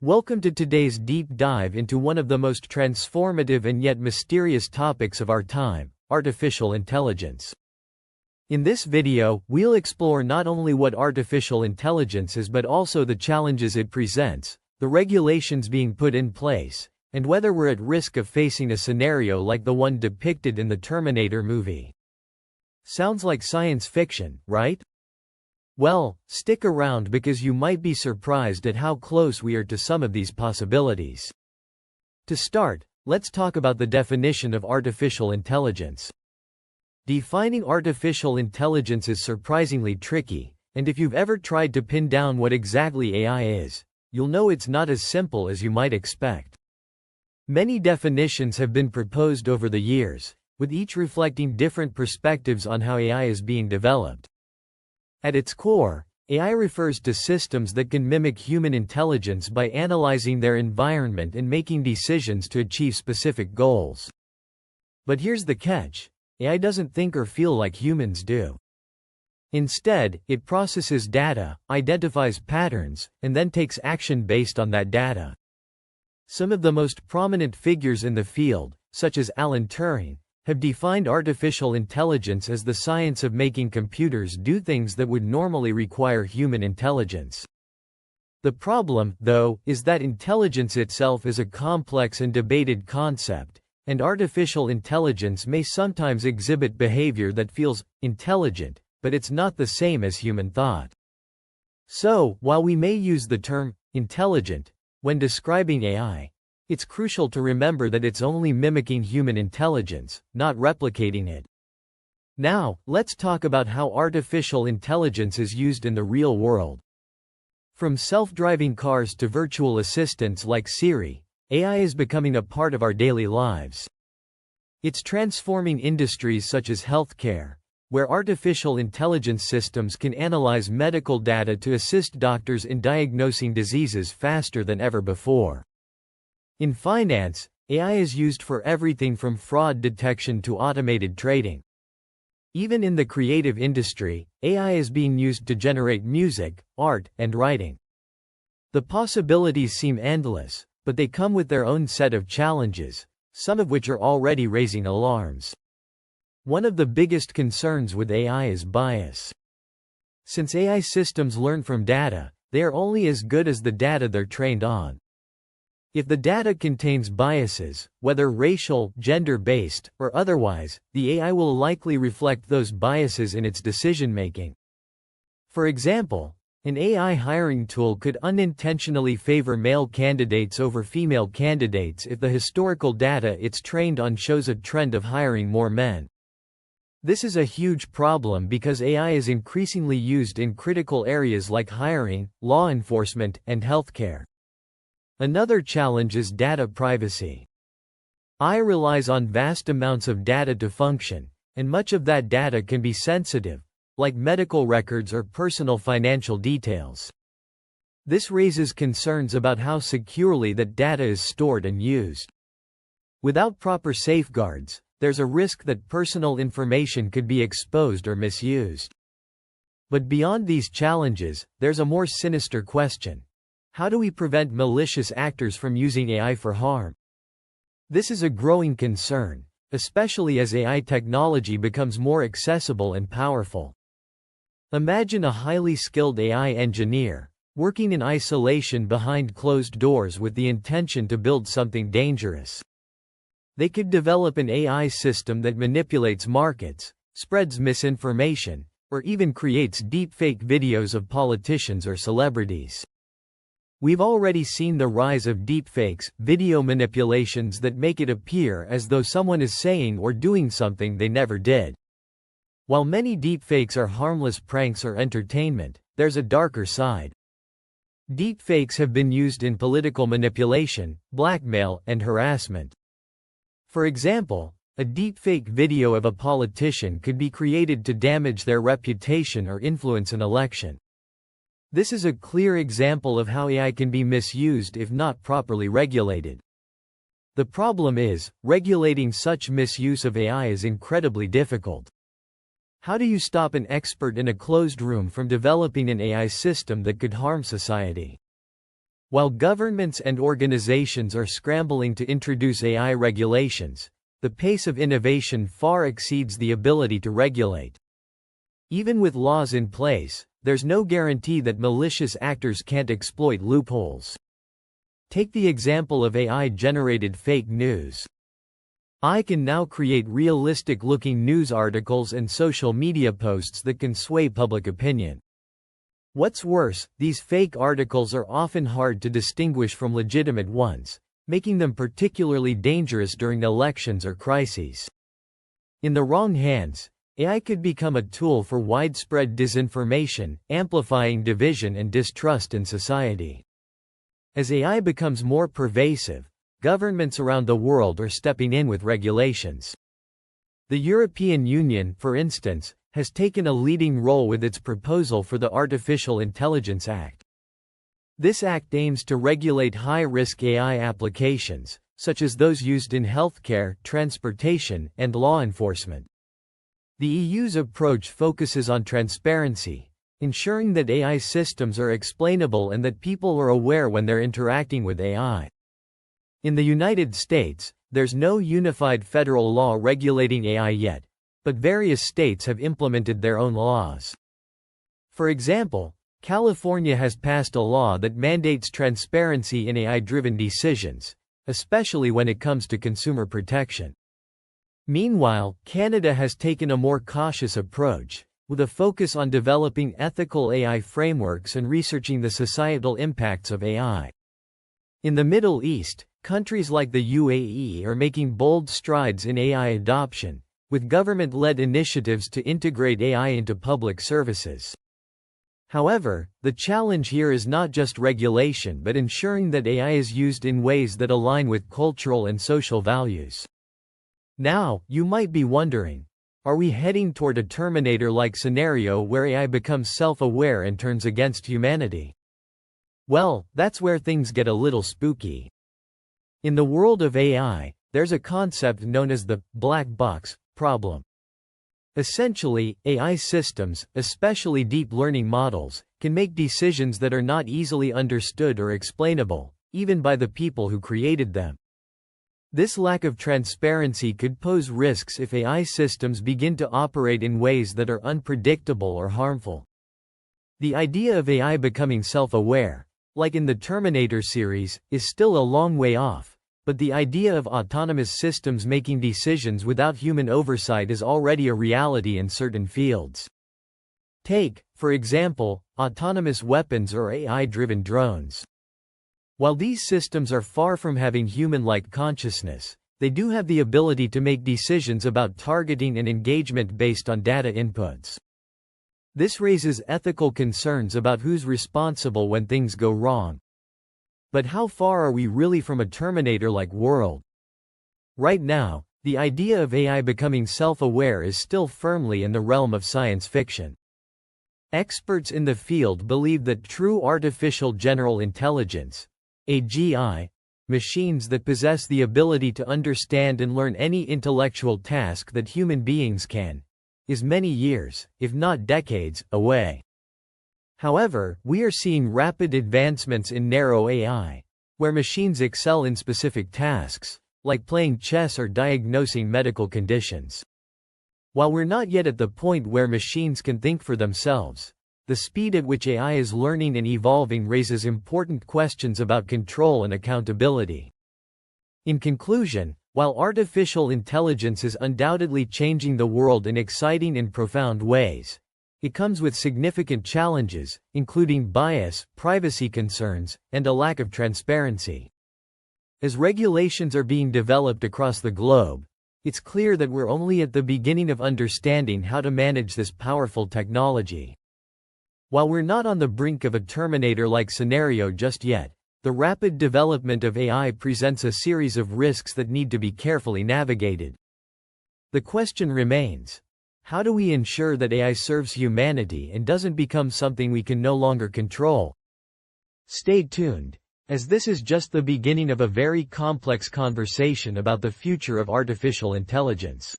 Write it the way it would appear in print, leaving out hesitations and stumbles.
Welcome to today's deep dive into one of the most transformative and yet mysterious topics of our time, artificial intelligence. In this video, we'll explore not only what artificial intelligence is but also the challenges it presents, the regulations being put in place, and whether we're at risk of facing a scenario like the one depicted in the Terminator movie. Sounds like science fiction, right? Well, stick around because you might be surprised at how close we are to some of these possibilities. To start, let's talk about the definition of artificial intelligence. Defining artificial intelligence is surprisingly tricky, and if you've ever tried to pin down what exactly AI is, you'll know it's not as simple as you might expect. Many definitions have been proposed over the years, with each reflecting different perspectives on how AI is being developed. At its core, AI refers to systems that can mimic human intelligence by analyzing their environment and making decisions to achieve specific goals. But here's the catch: AI doesn't think or feel like humans do. Instead, it processes data, identifies patterns, and then takes action based on that data. Some of the most prominent figures in the field, such as Alan Turing, have defined artificial intelligence as the science of making computers do things that would normally require human intelligence. The problem, though, is that intelligence itself is a complex and debated concept, and artificial intelligence may sometimes exhibit behavior that feels intelligent, but it's not the same as human thought. So, while we may use the term intelligent when describing AI, it's crucial to remember that it's only mimicking human intelligence, not replicating it. Now, let's talk about how artificial intelligence is used in the real world. From self-driving cars to virtual assistants like Siri, AI is becoming a part of our daily lives. It's transforming industries such as healthcare, where artificial intelligence systems can analyze medical data to assist doctors in diagnosing diseases faster than ever before. In finance, AI is used for everything from fraud detection to automated trading. Even in the creative industry, AI is being used to generate music, art, and writing. The possibilities seem endless, but they come with their own set of challenges, some of which are already raising alarms. One of the biggest concerns with AI is bias. Since AI systems learn from data, they are only as good as the data they're trained on. If the data contains biases, whether racial, gender-based, or otherwise, the AI will likely reflect those biases in its decision-making. For example, an AI hiring tool could unintentionally favor male candidates over female candidates if the historical data it's trained on shows a trend of hiring more men. This is a huge problem because AI is increasingly used in critical areas like hiring, law enforcement, and healthcare. Another challenge is data privacy. AI relies on vast amounts of data to function, and much of that data can be sensitive, like medical records or personal financial details. This raises concerns about how securely that data is stored and used. Without proper safeguards, there's a risk that personal information could be exposed or misused. But beyond these challenges, there's a more sinister question. How do we prevent malicious actors from using AI for harm? This is a growing concern, especially as AI technology becomes more accessible and powerful. Imagine a highly skilled AI engineer, working in isolation behind closed doors with the intention to build something dangerous. They could develop an AI system that manipulates markets, spreads misinformation, or even creates deepfake videos of politicians or celebrities. We've already seen the rise of deepfakes, video manipulations that make it appear as though someone is saying or doing something they never did. While many deepfakes are harmless pranks or entertainment, there's a darker side. Deepfakes have been used in political manipulation, blackmail, and harassment. For example, a deepfake video of a politician could be created to damage their reputation or influence an election. This is a clear example of how AI can be misused if not properly regulated. The problem is, regulating such misuse of AI is incredibly difficult. How do you stop an expert in a closed room from developing an AI system that could harm society? While governments and organizations are scrambling to introduce AI regulations, the pace of innovation far exceeds the ability to regulate. Even with laws in place, there's no guarantee that malicious actors can't exploit loopholes. Take the example of AI-generated fake news. AI can now create realistic-looking news articles and social media posts that can sway public opinion. What's worse, these fake articles are often hard to distinguish from legitimate ones, making them particularly dangerous during elections or crises. In the wrong hands, AI could become a tool for widespread disinformation, amplifying division and distrust in society. As AI becomes more pervasive, governments around the world are stepping in with regulations. The European Union, for instance, has taken a leading role with its proposal for the Artificial Intelligence Act. This act aims to regulate high-risk AI applications, such as those used in healthcare, transportation, and law enforcement. The EU's approach focuses on transparency, ensuring that AI systems are explainable and that people are aware when they're interacting with AI. In the United States, there's no unified federal law regulating AI yet, but various states have implemented their own laws. For example, California has passed a law that mandates transparency in AI-driven decisions, especially when it comes to consumer protection. Meanwhile, Canada has taken a more cautious approach, with a focus on developing ethical AI frameworks and researching the societal impacts of AI. In the Middle East, countries like the UAE are making bold strides in AI adoption, with government-led initiatives to integrate AI into public services. However, the challenge here is not just regulation but ensuring that AI is used in ways that align with cultural and social values. Now, you might be wondering, are we heading toward a Terminator-like scenario where AI becomes self-aware and turns against humanity? Well, that's where things get a little spooky. In the world of AI, there's a concept known as the black box problem. Essentially, AI systems, especially deep learning models, can make decisions that are not easily understood or explainable, even by the people who created them. This lack of transparency could pose risks if AI systems begin to operate in ways that are unpredictable or harmful. The idea of AI becoming self-aware, like in the Terminator series, is still a long way off. But the idea of autonomous systems making decisions without human oversight is already a reality in certain fields. Take, for example, autonomous weapons or AI-driven drones. While these systems are far from having human-like consciousness, they do have the ability to make decisions about targeting and engagement based on data inputs. This raises ethical concerns about who's responsible when things go wrong. But how far are we really from a Terminator-like world? Right now, the idea of AI becoming self-aware is still firmly in the realm of science fiction. Experts in the field believe that true artificial general intelligence, AGI, machines that possess the ability to understand and learn any intellectual task that human beings can, is many years, if not decades, away. However, we are seeing rapid advancements in narrow AI, where machines excel in specific tasks, like playing chess or diagnosing medical conditions. While we're not yet at the point where machines can think for themselves, the speed at which AI is learning and evolving raises important questions about control and accountability. In conclusion, while artificial intelligence is undoubtedly changing the world in exciting and profound ways, it comes with significant challenges, including bias, privacy concerns, and a lack of transparency. As regulations are being developed across the globe, it's clear that we're only at the beginning of understanding how to manage this powerful technology. While we're not on the brink of a Terminator-like scenario just yet, the rapid development of AI presents a series of risks that need to be carefully navigated. The question remains: how do we ensure that AI serves humanity and doesn't become something we can no longer control? Stay tuned, as this is just the beginning of a very complex conversation about the future of artificial intelligence.